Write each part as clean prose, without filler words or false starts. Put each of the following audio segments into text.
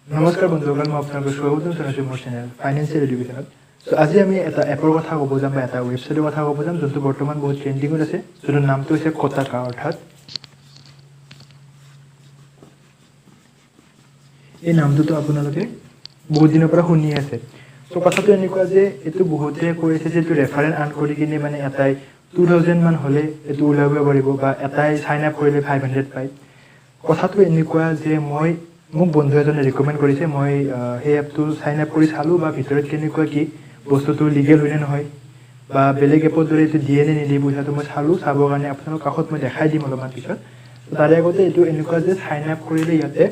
নমস্কাৰ বন্ধুসকল, মই আপোনালোকক স্বাগতম জনাইছোঁ মোৰ চেনেল ফাইনেন্সিয়েল এডুকেশ্যনত। চ' আজি আমি এটা এপৰ কথা ক'ব যাম বা এটা ৱেবছাইটৰ কথা ক'ব যাম, যোনটো বৰ্তমান বহুত ট্ৰেণ্ডিঙত আছে, যোনটোৰ নামটো হৈছে কোটাকা। অৰ্থাৎ এই নামটোতো আপোনালোকে বহুত দিনৰ পৰা শুনি আছে। চ' কথাটো এনেকুৱা যে এইটো বহুতে কৈ আছে যে এইটো ৰেফাৰেল আৰ্ণ কৰি কিনে মানে এটাই 2000 মান হ'লে এইটো ওলাব পাৰিব বা এটাই চাইন আপ কৰিলে 500 পায়। কথাটো এনেকুৱা যে মোক বন্ধু এজনে ৰিকমেণ্ড কৰিছে, মই সেই এপটো চাইন আপ কৰি চালোঁ বা ভিতৰত কেনেকুৱা কি বস্তুটো লিগেল হয়নে নহয় বা বেলেগ এপৰ দৰে এইটো দিয়ে নে নিদিয়ে পইচাটো মই চাবৰ কাৰণে আপোনালোকৰ কাষত মই দেখাই দিম অলপমান পিছত। তাৰে আগতে এইটো এনেকুৱা যে চাইন আপ কৰিলে ইয়াতে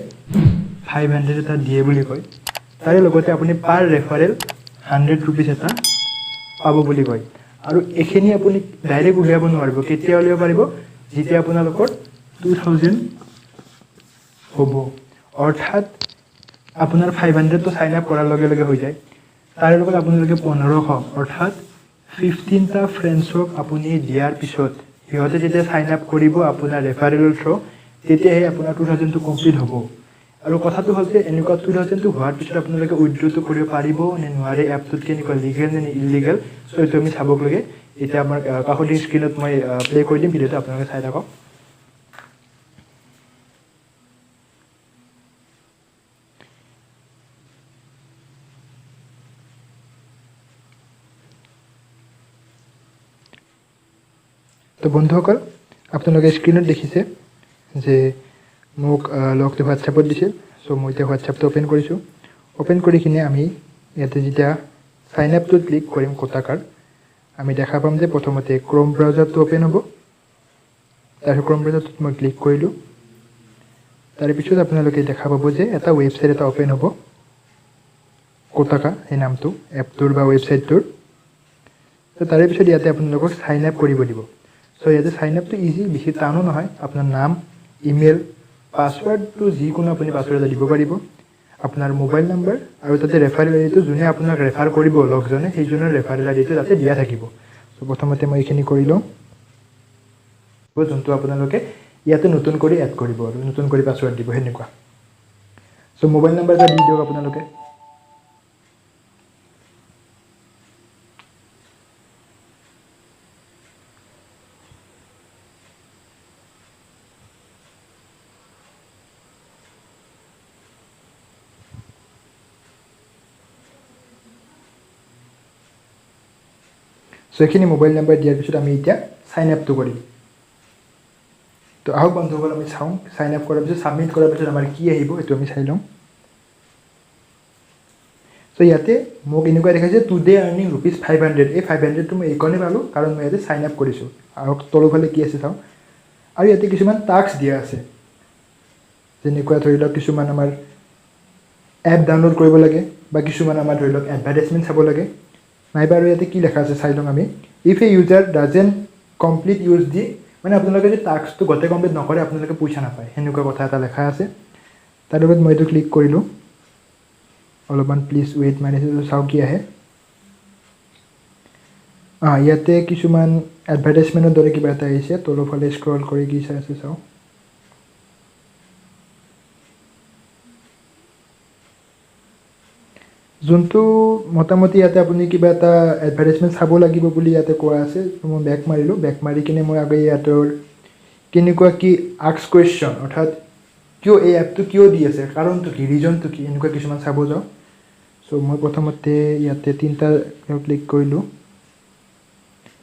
500 এটা দিয়ে বুলি কয়। তাৰে লগতে আপুনি পাৰ ৰেফাৰেল 100 ৰুপিজ এটা পাব বুলি কয়। আৰু এইখিনি আপুনি ডাইৰেক্ট উলিয়াব নোৱাৰিব। কেতিয়া উলিয়াব পাৰিব? যেতিয়া আপোনালোকৰ 2000 হ'ব। অৰ্থাৎ আপোনাৰ 500টো চাইন আপ কৰাৰ লগে লগে হৈ যায়। তাৰে লগত আপোনালোকে 1500 অৰ্থাৎ 15টা ফ্ৰেণ্ডছক আপুনি দিয়াৰ পিছত সিহঁতে যেতিয়া চাইন আপ কৰিব আপোনাৰ ৰেফাৰেলৰ থ্ৰু, তেতিয়াহে আপোনাৰ 2000টো কমপ্লিট হ'ব। আৰু কথাটো হ'ল যে এনেকুৱা 2000টো হোৱাৰ পিছত আপোনালোকে উইথড্ৰটো কৰিব পাৰিব নে নোৱাৰে, এপটোত কেনেকুৱা লিগেল নে ইলিগেল। চ' এইটো আমি চাব লাগে। এতিয়া আমাৰ কাষতে স্ক্ৰীণত মই প্লে' কৰি দিম, ভিডিঅ'টো আপোনালোকে চাই থাকক। তো বন্ধুসকল, আপোনালোকে স্ক্ৰীণত দেখিছে যে মোক লগটো হোৱাটছএপত দিছিল। চ' মই এতিয়া হোৱাটছএপটো অ'পেন কৰিছোঁ। অ'পেন কৰি কিনে আমি ইয়াতে যেতিয়া চাইন আপটোত ক্লিক কৰিম কোটাকাৰ, আমি দেখা পাম যে প্ৰথমতে ক্ৰ'ম ব্ৰাউজাৰটো অ'পেন হ'ব। তাৰপিছত ক্ৰ'ম ব্ৰাউজাৰটোত মই ক্লিক কৰিলোঁ। তাৰপিছত আপোনালোকে দেখা পাব যে এটা ৱেবছাইট এটা অ'পেন হ'ব, কোটাকা সেই নামটো এপটোৰ বা ৱেবছাইটটোৰ। তো তাৰে পিছত ইয়াতে আপোনালোকক চাইন আপ কৰিব দিব। চ' ইয়াতে চাইন আপটো ইজি, বেছি টানো নহয়। আপোনাৰ নাম, ইমেইল, পাছৱৰ্ডটো যিকোনো আপুনি পাছৱৰ্ড এটা দিব পাৰিব, আপোনাৰ মোবাইল নম্বৰ আৰু তাতে ৰেফাৰেল আইডিটো যোনে আপোনাক ৰেফাৰ কৰিব লগজনে, সেইজনৰ ৰেফাৰেল আইডিটো তাতে দিয়া থাকিব। চ' প্ৰথমতে মই এইখিনি কৰি লওঁ, যোনটো আপোনালোকে ইয়াতে নতুন কৰি এড কৰিব আৰু নতুন কৰি পাছৱৰ্ড দিব সেনেকুৱা। চ' মোবাইল নম্বৰ এটা দি দিয়ক আপোনালোকে। চ' এইখিনি মোবাইল নম্বৰ দিয়াৰ পিছত আমি এতিয়া চাইন আপটো কৰিম। তো আহক বন্ধুসকল আমি চাওঁ, চাইন আপ কৰাৰ পিছত ছাবমিট কৰাৰ পিছত আমাৰ কি আহিব এইটো আমি চাই লওঁ। চ' ইয়াতে মোক এনেকুৱা দেখাইছে টুডে আৰ্নিং ₹500। এই 500টো মই এইকাৰণে পালোঁ কাৰণ মই ইয়াতে চাইন আপ কৰিছোঁ। আৰু তলফালে কি আছে চাওঁ। আৰু ইয়াতে কিছুমান টাস্ক দিয়া আছে, যেনেকুৱা ধৰি লওক কিছুমান আমাৰ এপ ডাউনলোড কৰিব লাগে বা কিছুমান আমাৰ ধৰি লওক এডভাৰটাইজমেণ্ট চাব লাগে। নাইবা আৰু ইয়াতে কি লেখা আছে চাই লওঁ আমি। If A user doesn't complete use the, মানে আপোনালোকে যদি টাস্কটো গোটেই কমপ্লিট নকৰে আপোনালোকে পইচা নাপায়, সেনেকুৱা কথা এটা লেখা আছে। তাৰ লগত মই এইটো ক্লিক কৰিলোঁ। অলপমান প্লিজ ৱেইট মাৰিছোঁ, চাওঁ কি আহে। ইয়াতে কিছুমান এডভাৰটাইজমেণ্টৰ দৰে কিবা এটা আহিছে, তলৰফালে স্ক্ৰল কৰি কি চাই আছে চাওঁ। যোনটো মোটামুটি ইয়াতে আপুনি কিবা এটা এডভাৰটাইজমেণ্ট চাব লাগিব বুলি ইয়াতে কোৱা আছে। মই বেক মাৰিলোঁ, বেক মাৰি কিনে মই আগে ইয়াতৰ কেনেকুৱা কি আস্ক কুৱেশ্যন, অৰ্থাৎ কিয় এই এপটো কিয় দি আছে, কাৰণটো কি, ৰিজনটো কি, এনেকুৱা কিছুমান চাব যাওঁ। চ' মই প্ৰথমতে ইয়াতে 3টা ক্লিক কৰিলোঁ।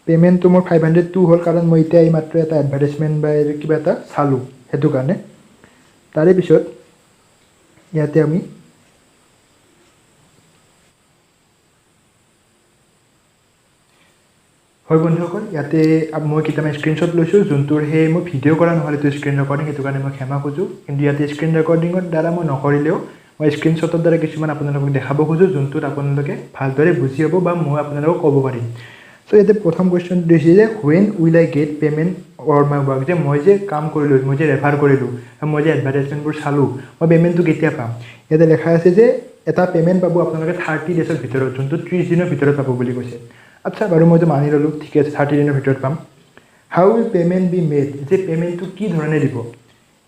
পে'মেণ্টটো মোৰ 502 হ'ল কাৰণ মই এতিয়া এইমাত্ৰ এটা এডভাৰটাইজমেণ্ট বা কিবা এটা চালোঁ, সেইটো কাৰণে। তাৰে পিছত ইয়াতে আমি হয় বন্ধুসকল, ইয়াতে মই কেইটামান স্ক্ৰীণশ্বট লৈছোঁ, যোনটোৰ সেই মই ভিডিঅ' কৰা নহ'লে এইটো স্ক্ৰীণ ৰেকৰ্ডিং, সেইটো কাৰণে মই ক্ষমা খোজোঁ। কিন্তু ইয়াতে স্ক্ৰীণ ৰেকৰ্ডিঙৰ দ্বাৰা মই নকৰিলেও মই স্ক্ৰীণশ্বটৰ দ্বাৰা কিছুমান আপোনালোকক দেখাব খোজোঁ, যোনটোত আপোনালোকে ভালদৰে বুজি পাব বা মই আপোনালোকক ক'ব পাৰিম। চ' ইয়াতে প্ৰথম কুৱেশ্যনটো দিছে যে when will I get payment or my work, যে মই যে কাম কৰিলোঁ, মই যে ৰেফাৰ কৰিলোঁ, মই যে এডভাৰটাইজমেণ্টবোৰ চালোঁ, মই পে'মেণ্টটো কেতিয়া পাম। ইয়াতে লেখা আছে যে এটা পে'মেণ্ট পাব আপোনালোকে 30 ডেজৰ ভিতৰত, যোনটো 30 দিনৰ ভিতৰত পাব বুলি কৈছে। আচ্ছা বাৰু, মইতো মানি ল'লোঁ, ঠিক আছে 30 দিনৰ ভিতৰত পাম। How will payment be made, যে পে'মেণ্টটো কি ধৰণে দিব।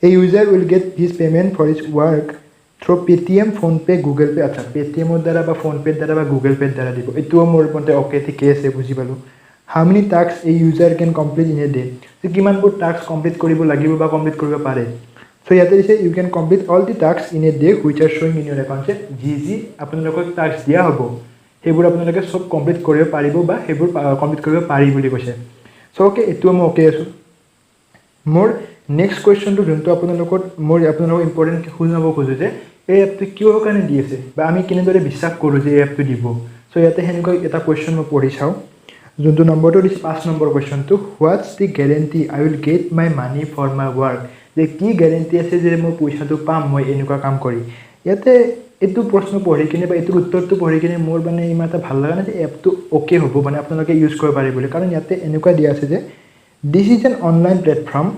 A user will get his payment for his work through Paytm PhonePe Google Pay আচ্ছা পেটিএমৰ দ্বাৰা বা ফোনপেৰ দ্বাৰা বা গুগল পেৰ দ্বাৰা দিব এইটোও মোৰ মতে অ'কে ঠিকে আছে বুজি পালোঁ how many task a user can complete in a day কিমানবোৰ টাস্ক কমপ্লিট কৰিব লাগিব বা কমপ্লিট কৰিব পাৰে চ' ইয়াতে দিছে you can complete all the task in a day which are শ্ব'য়িং ইন ইউৰ একাউণ্ট যি আপোনালোকক টাস্ক দিয়া হ'ব সেইবোৰ আপোনালোকে চব কমপ্লিট কৰিব পাৰিব বা সেইবোৰ কমপ্লিট কৰিব পাৰি বুলি কৈছে চ' অ'কে এইটোও মই অ'কে আছোঁ মোৰ নেক্সট কুৱেশ্যনটো যোনটো আপোনালোকৰ ইম্পৰ্টেণ্ট শুনাব খোজোঁ যে এই এপটো কিহৰ কাৰণে দি আছে বা আমি কেনেদৰে বিশ্বাস কৰোঁ যে এই এপটো দিব চ' ইয়াতে সেনেকৈ এটা কুৱেশ্যন মই পঢ়ি চাওঁ যোনটো নম্বৰটো দিছে 5 নম্বৰ কুৱেশ্যনটো what's the guarantee I will get my money for my work যে কি গেৰেণ্টি আছে যে মই পইচাটো পাম মই এনেকুৱা কাম কৰি ইয়াতে এইটো প্ৰশ্ন পঢ়ি কিনে বা এইটোৰ উত্তৰটো পঢ়ি কিনে মোৰ মানে ইমান এটা ভাল লগা নাই যে এপটো অ'কে হ'ব মানে আপোনালোকে ইউজ কৰিব পাৰিব বুলি কাৰণ ইয়াতে এনেকুৱা দিয়া আছে যে this is an online platform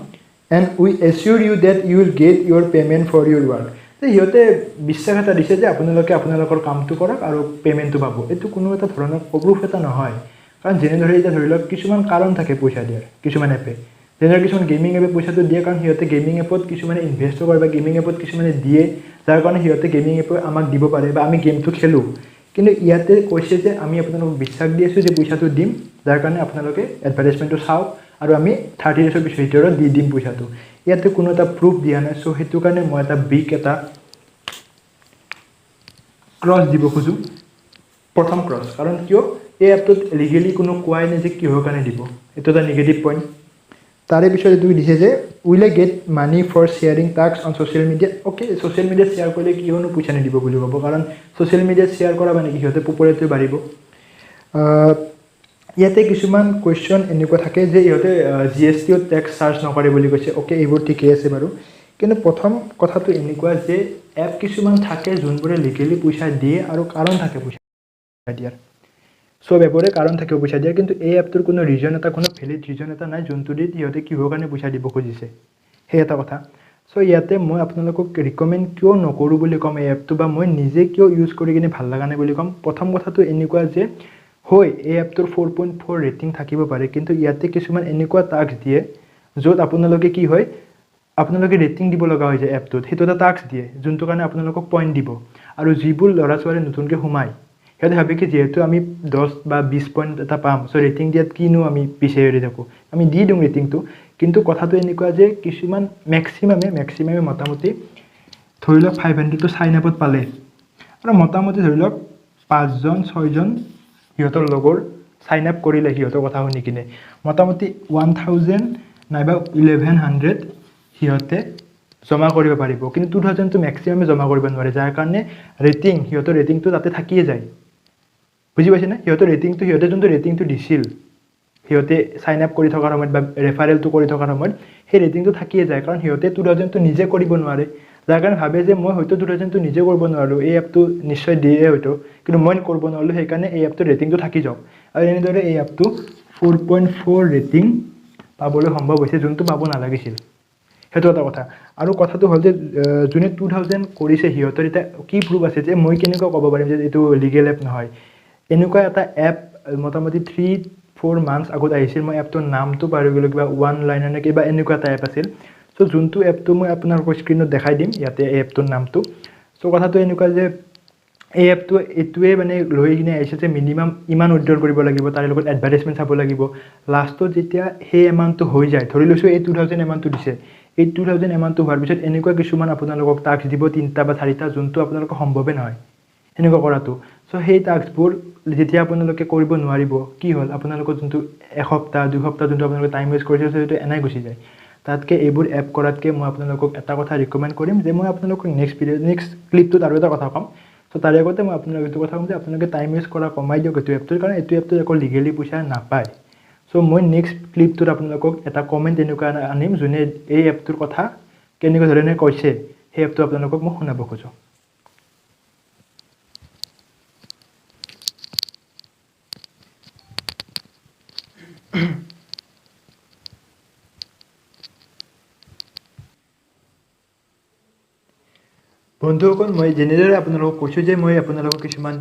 and we assure you that you will get your payment for your work সিহঁতে বিশ্বাস এটা দিছে যে আপোনালোকে আপোনালোকৰ কামটো কৰক আৰু পে'মেণ্টটো পাব এইটো কোনো এটা ধৰণৰ প্ৰুফ এটা নহয় কাৰণ যেনেদৰে এতিয়া ধৰি লওক কিছুমান কাৰণ থাকে পইচা দিয়াৰ কিছুমান এপে যেনেদৰে কিছুমান গেমিং এপে পইচাটো দিয়ে কাৰণ সিহঁতে গেমিং এপত কিছুমানে ইনভেষ্টটো কৰে বা গেমিং এপত কিছুমানে দিয়ে যাৰ কাৰণে সিহঁতে গেমিং এপে আমাক দিব পাৰে বা আমি গেমটো খেলোঁ কিন্তু ইয়াতে কৈছে যে আমি আপোনালোকক বিশ্বাস দি আছোঁ যে পইচাটো দিম যাৰ কাৰণে আপোনালোকে এডভাৰটাইজমেণ্টটো চাওক আৰু আমি 30 ডেজৰ ভিতৰত দি দিম পইচাটো ইয়াতে কোনো এটা প্ৰুফ দিয়া নাই চ' সেইটো কাৰণে মই এটা বিগ এটা ক্ৰছ দিব খোজোঁ প্ৰথম ক্ৰছ কাৰণ কিয় এই এপটোত লিগেলি কোনো কোৱাই নাই যে কিহৰ কাৰণে দিব এইটো এটা নিগেটিভ পইণ্ট তাৰে পিছত এইটো দিছে যে will I get money for sharing task on social media okay social মিডিয়াত শ্বেয়াৰ কৰিলে কিয়নো পইচা নিদিব বুলি ক'ব কাৰণ ছ'চিয়েল মিডিয়াত শ্বেয়াৰ কৰা মানে কি সিহঁতে পপুলাৰিটি বাঢ়িব ইয়াতে কিছুমান কুৱেশ্যন এনেকুৱা থাকে যে ইহঁতে GSTও টেক্স চাৰ্জ নকৰে বুলি কৈছে অ'কে এইবোৰ ঠিকেই আছে বাৰু কিন্তু প্ৰথম কথাটো এনেকুৱা যে এপ কিছুমান থাকে যোনবোৰে লিগেলি পইচা দিয়ে আৰু কাৰণ থাকে পইচা দিয়াৰ চব এপৰে কাৰণ থাকে পইচা দিয়াৰ কিন্তু এই এপটোৰ কোনো ৰিজন এটা কোনো ভেলিড ৰিজন এটা নাই যোনটো দি সিহঁতে কিহৰ কাৰণে পইচা দিব খুজিছে সেই এটা কথা চ' ইয়াতে মই আপোনালোকক ৰিকমেণ্ড কিয় নকৰোঁ বুলি ক'ম এই এপটো বা মই নিজে কিয় ইউজ কৰি কিনে ভাল লগা নাই বুলি ক'ম প্ৰথম কথাটো এনেকুৱা যে হয় এই এপটোৰ 4.4 ৰেটিং থাকিব পাৰে কিন্তু ইয়াতে কিছুমান এনেকুৱা টাস্ক দিয়ে য'ত আপোনালোকে কি হয় আপোনালোকে ৰেটিং দিব লগা হৈ যায় এপটোত সেইটো এটা টাস্ক দিয়ে যোনটো কাৰণে আপোনালোকক পইণ্ট দিব আৰু যিবোৰ ল'ৰা ছোৱালী নতুনকৈ সোমায় সিহঁতে ভাবে কি যিহেতু আমি 10 বা 20 পইণ্ট এটা পাম চ' ৰেটিং দিয়াত কিনো আমি পিছে এৰি থাকোঁ আমি দি দিওঁ ৰেটিংটো কিন্তু কথাটো এনেকুৱা যে কিছুমান মেক্সিমামে মোটামুটি ধৰি লওক 500টো চাইন আপত পালে আৰু মোটামুটি ধৰি লওক 5জন 6জন সিহঁতৰ লগৰ চাইন আপ কৰিলে সিহঁতৰ কথা শুনি কিনে মোটামুটি 1000 নাইবা 1100 সিহঁতে জমা কৰিব পাৰিব কিন্তু 2000টো মেক্সিমামে জমা কৰিব নোৱাৰে যাৰ কাৰণে সিহঁতৰ ৰেটিংটো তাতে থাকিয়ে যায় বুজি পাইছেনে সিহঁতৰ সিহঁতে যোনটো ৰেটিংটো দিছিল সিহঁতে চাইন আপ কৰি থকাৰ সময়ত বা ৰেফাৰেলটো কৰি থকাৰ সময়ত সেই ৰেটিংটো থাকিয়ে যায় কাৰণ সিহঁতে 2000টো নিজে কৰিব নোৱাৰে যাৰ কাৰণে ভাবে যে মই হয়তো 2000টো নিজে কৰিব নোৱাৰোঁ এই এপটো নিশ্চয় দিয়ে হয়তো কিন্তু মই কৰিব নোৱাৰিলোঁ সেইকাৰণে এই এপটোৰ ৰেটিংটো থাকি যাওক আৰু এনেদৰে এই এপটো 4.4 ৰেটিং পাবলৈ সম্ভৱ হৈছে যোনটো পাব নালাগিছিল সেইটো এটা কথা আৰু কথাটো হ'ল যে যোনে 2000 কৰিছে সিহঁতৰ এতিয়া কি প্ৰুফ আছে যে মই কেনেকৈ ক'ব পাৰিম যে এইটো লিগেল এপ নহয় এনেকুৱা এটা এপ মোটামুটি 3-4 মান্থছ আগত আহিছিল মই এপটোৰ নামটো পাহৰি গ'লোঁ কিবা ওৱান লাইনাৰ নে কিবা এনেকুৱা এটা এপ আছিল চ' যোনটো এপটো মই আপোনালোকৰ স্ক্ৰীণত দেখাই দিম ইয়াতে এই এপটোৰ নামটো চ' কথাটো এনেকুৱা যে এই এপটো এইটোৱে মানে লৈ কিনে আহিছে যে মিনিমাম ইমান উইথড্ৰল কৰিব লাগিব তাৰে লগত এডভাৰটাইজমেণ্ট চাব লাগিব লাষ্টত যেতিয়া সেই এমাউণ্টটো হৈ যায় ধৰি লৈছোঁ এই 2000 এমাউণ্টটো দিছে এই 2000 এমাউণ্টটো হোৱাৰ পিছত এনেকুৱা কিছুমান আপোনালোকক টাস্ক দিব 3টা বা 4টা যোনটো আপোনালোকৰ সম্ভৱে নহয় এনেকুৱা কৰাটো চ' সেই টাস্কবোৰ যেতিয়া আপোনালোকে কৰিব নোৱাৰিব কি হ'ল আপোনালোকৰ যোনটো এসপ্তাহ 2 সপ্তাহ যোনটো আপোনালোকে টাইম ৱেষ্ট কৰিছে সেইটো এনেই গুচি যায় তাতকৈ এইবোৰ এপ কৰাতকৈ মই আপোনালোকক এটা কথা ৰিকমেণ্ড কৰিম যে মই আপোনালোকক নেক্সট ক্লিপটোত আৰু এটা কথা ক'ম চ' তাৰে আগতে মই আপোনালোকক এইটো কথা ক'ম যে আপোনালোকে টাইম ৱেষ্ট কৰা কমাই দিয়ক এইটো এপটোৰ কাৰণ এইটো এপটোত একো লিগেলি পইচা নাপায় চ' মই নেক্সট ক্লিপটোত আপোনালোকক এটা কমেণ্ট এনেকুৱা আনিম যোনে এই এপটোৰ কথা কেনেকুৱা ধৰণে কৈছে সেই এপটো আপোনালোকক মই শুনাব খোজোঁ বন্ধুসকল মই যেনেদৰে আপোনালোকক কৈছোঁ যে মই আপোনালোকক কিছুমান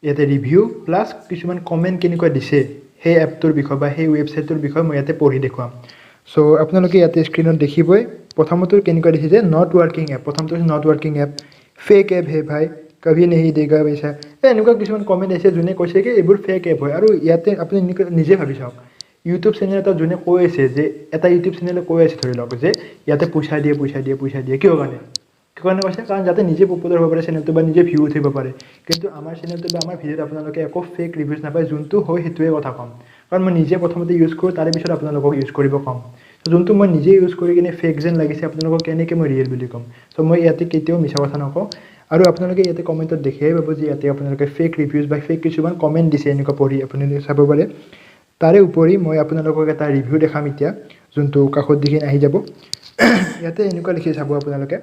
ইয়াতে ৰিভিউ প্লাছ কিছুমান কমেণ্ট কেনেকুৱা দিছে সেই এপটোৰ বিষয়ে বা সেই ৱেবছাইটটোৰ বিষয়ে মই ইয়াতে পঢ়ি দেখুৱাম চ' আপোনালোকে ইয়াতে স্ক্ৰীণত দেখিবই প্ৰথমটো কেনেকুৱা দিছে যে নট ৱৰ্কিং এপ প্ৰথমটো হৈছে not working app fake app হে ভাই কভি নেহি দেগা পইচা এনেকুৱা কিছুমান কমেণ্ট আহিছে যোনে কৈছে কি এইবোৰ ফেক এপ হয় আৰু ইয়াতে আপুনি নিজে ভাবি চাওক ইউটিউব চেনেল এটা যোনে কৈ আছে যে এটা ইউটিউব চেনেলে কৈ আছে ধৰি লওক যে ইয়াতে পইচা দিয়ে কিয় কাৰণে কৈছে কাৰণ যাতে নিজে পপুলাৰ হ'ব পাৰে চেনেলটো বা নিজে ভিউ উঠিব পাৰে কিন্তু আমাৰ চেনেলটো বা আমাৰ ভিডিঅ'ত আপোনালোকে একো ফেক ৰিভিউজ নাপায় যোনটো হয় সেইটোৱে কথা ক'ম কাৰণ মই নিজে প্ৰথমতে ইউজ কৰোঁ তাৰে পিছত আপোনালোকক ইউজ কৰিব ক'ম যোনটো মই নিজে ইউজ কৰি কিনে ফেক যেন লাগিছে আপোনালোকক কেনেকৈ মই ৰিয়েল বুলি ক'ম চ' মই ইয়াতে কেতিয়াও মিছা কথা নকওঁ আৰু আপোনালোকে ইয়াতে কমেণ্টত দেখিয়ে পাব যে ইয়াতে আপোনালোকে ফেক ৰিভিউজ বা ফেক কিছুমান কমেণ্ট দিছে এনেকুৱা পঢ়ি আপোনালোকে চাব পাৰে তাৰে উপৰি মই আপোনালোকক এটা ৰিভিউ দেখাম এতিয়া যোনটো কাষত দেখি আহি যাব ইয়াতে এনেকুৱা লিখি চাব আপোনালোকে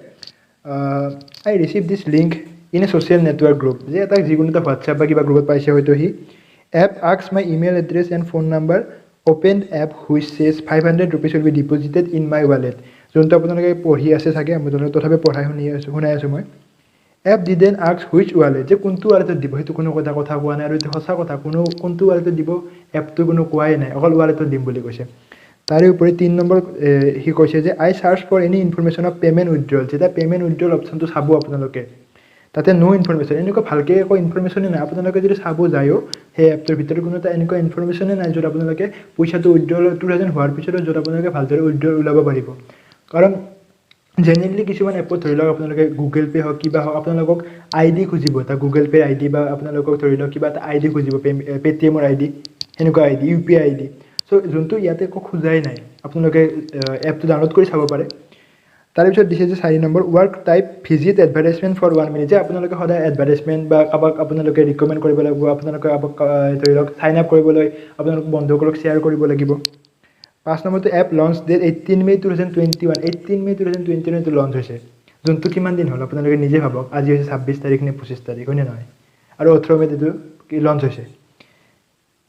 I receive this link in a social network group যে এটা যিকোনো এটা হোৱাটছআপ বা কিবা গ্ৰুপত পাইছে হয়তো সি app ask my email address and phone number open app which চেজ 500 rupees will be deposited in my wallet যোনটো আপোনালোকে পঢ়ি আছে চাগে মই তথাপি শুনাই আছোঁ মই app didn't ask which wallet যে কোনটো ৱালেটত দিব সেইটো কোনো কথা কোৱা নাই আৰু এইটো সঁচা কথা কোনটো ৱালেটত দিব এপটো কোনো কোৱাই নাই অকল ৱালেটত দিম বুলি কৈছে তাৰে উপৰি 3 নম্বৰ সি কৈছে যে I search for any information of payment withdrawal যেতিয়া পে'মেণ্ট উইথড্ৰল অপশ্যনটো চাব আপোনালোকে তাতে নো ইনফৰমেশ্যন এনেকুৱা ভালকৈ একো ইনফৰমেশ্যনেই নাই আপোনালোকে যদি চাব যায়ও সেই এপটোৰ ভিতৰত কোনো এটা এনেকুৱা ইনফৰমেশ্যনেই নাই য'ত আপোনালোকে পইচাটো উইথড্ৰল 2000 হোৱাৰ পিছতো য'ত আপোনালোকে ভালদৰে উইথড্ৰল ওলাব পাৰিব কাৰণ জেনেৰেলি কিছুমান এপত ধৰি লওক আপোনালোকে গুগল পে' হওক কিবা হওক আপোনালোকক আই ডি খুজিব এটা গুগল পে' আই ডি বা আপোনালোকক ধৰি লওক কিবা এটা আই ডি খুজিব পে'টিএমৰ আই ডি সেনেকুৱা আই ডি UPI আই ডি চ' যোনটো ইয়াতে একো খোজাই নাই আপোনালোকে এপটো ডাউনলোড কৰি চাব পাৰে তাৰপিছত দিছে যে 4 নম্বৰ work type visit advertisement for 1 minute যে আপোনালোকে সদায় এডভাৰটাইজমেণ্ট বা কাৰোবাক আপোনালোকে ৰিকমেণ্ড কৰিব লাগিব আপোনালোকে ধৰি লওক চাইন আপ কৰিবলৈ আপোনালোক বন্ধুসকলক শ্বেয়াৰ কৰিব লাগিব 5 নম্বৰটো app launch date 18 May 2021 18 May 2021 launch হৈছে যোনটো কিমান দিন হ'ল আপোনালোকে নিজে ভাবক আজি হৈছে 26 তাৰিখ নে 25 তাৰিখ হয়নে নহয় আৰু 18 মে'ত এইটো লঞ্চ হৈছে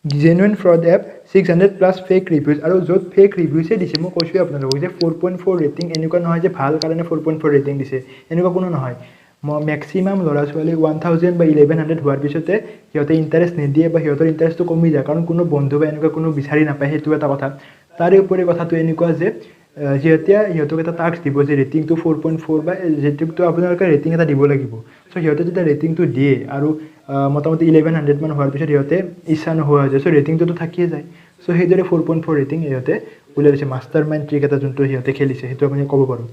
genuine fraud app 600+ fake reviews আৰু য'ত ফেক ৰিভিউজে দিছে মই কৈছোঁৱে আপোনালোকক যে 4.4 ৰেটিং এনেকুৱা নহয় যে ভাল কাৰণে 4.4 ৰেটিং দিছে এনেকুৱা কোনো নহয় মেক্সিমাম ল'ৰা ছোৱালী 1000 বা 1100 হোৱাৰ পিছতে সিহঁতে ইণ্টাৰেষ্ট নিদিয়ে বা সিহঁতৰ ইণ্টাৰেষ্টটো কমি যায় কাৰণ কোনো বন্ধু বা এনেকুৱা কোনো বিচাৰি নাপায় সেইটো এটা কথা তাৰে উপৰি কথাটো এনেকুৱা যে সিহঁতক এটা টাস্ক দিব যে ৰেটিংটো 4.4 বা ৰেটিংটো আপোনালোকে ৰেটিং এটা দিব লাগিব চ' সিহঁতে যেতিয়া ৰেটিংটো দিয়ে আৰু মোটামুটি 1100 মান হোৱাৰ পিছত সিহঁতে ইচ্ছা নোহোৱা হৈ যায় চ' ৰেটিংটোতো থাকিয়ে যায় চ' সেইদৰে 4.4 ৰেটিং সিহঁতে উলিয়াই দিছে মাষ্টাৰ মাইণ্ড ট্ৰিক এটা যোনটো সিহঁতে খেলিছে সেইটো আপুনি ক'ব পাৰোঁ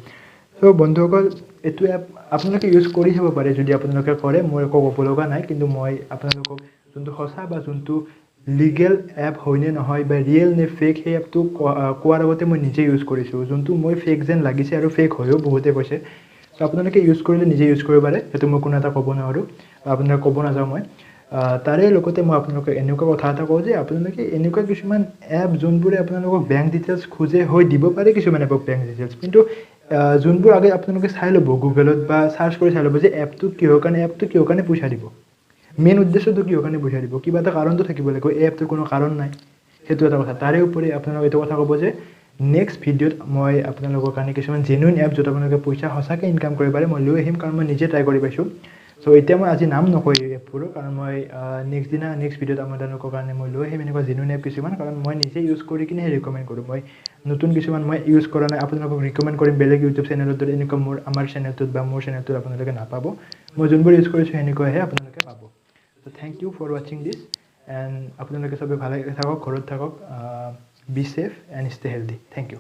চ' বন্ধুসকল এইটো এপ আপোনালোকে ইউজ কৰি চাব পাৰে যদি আপোনালোকে কৰে মোৰ একো ক'ব লগা নাই কিন্তু মই আপোনালোকক যোনটো সঁচা বা যোনটো লিগেল এপ হয়নে নহয় বা ৰিয়েল নে ফেক সেই এপটো কোৱাৰ আগতে মই নিজে ইউজ কৰিছোঁ যোনটো মই ফেক যেন লাগিছে আৰু ফেক হয়ও বহুতে কৈছে চ' আপোনালোকে ইউজ কৰিলে নিজে ইউজ কৰিব পাৰে সেইটো মই কোনো এটা ক'ব নোৱাৰোঁ আপোনালোকে ক'ব নাযাওঁ মই তাৰে লগতে মই আপোনালোকক এনেকুৱা কথা এটা কওঁ যে আপোনালোকে এনেকুৱা কিছুমান এপ যোনবোৰে আপোনালোকক বেংক ডিটেইলছ খোজে হৈ দিব পাৰে কিছুমান এপক বেংক ডিটেইলছ কিন্তু যোনবোৰ আগে আপোনালোকে চাই ল'ব গুগলত বা চাৰ্চ কৰি চাই ল'ব যে এপটো কিহৰ কাৰণে পইচা দিব মেইন উদ্দেশ্যটো কিহৰ কাৰণে পইচা দিব কিবা এটা কাৰণটো থাকিব লাগিব এই এপটোৰ কোনো কাৰণ নাই সেইটো এটা কথা তাৰে উপৰি আপোনালোকে এইটো কথা ক'ব যে নেক্সট ভিডিঅ'ত মই আপোনালোকৰ কাৰণে কিছুমান জেনুইন এপ য'ত আপোনালোকে পইচা সঁচাকৈ ইনকাম কৰিব পাৰে মই লৈ আহিম কাৰণ মই নিজে ট্ৰাই কৰি পাইছোঁ চ' এতিয়া মই আজি নাম নকওঁ এই এপবোৰৰ কাৰণ মই নেক্সট ভিডিঅ'ত আপোনালোকৰ কাৰণে মই লৈ আহিম এনেকুৱা জেনুইন এপ কিছুমান কাৰণ মই নিজে ইউজ কৰি কিনেহে ৰিকমেণ্ড কৰোঁ মই নতুন কিছুমান মই ইউজ কৰা নাই আপোনালোকক ৰিকমেণ্ড কৰিম বেলেগ ইউটিউব চেনেলত যদি এনেকুৱা আমাৰ চেনেলটোত বা মোৰ চেনেলটোত আপোনালোকে নাপাব মই যোনবোৰ ইউজ কৰিছোঁ সেনেকুৱাহে আপোনালোকে পাব চ' থেংক ইউ ফৰ ৱাচিং দিছ এণ্ড আপোনালোকে চবে ভালে থাকক ঘৰত থাকক be safe and stay healthy thank U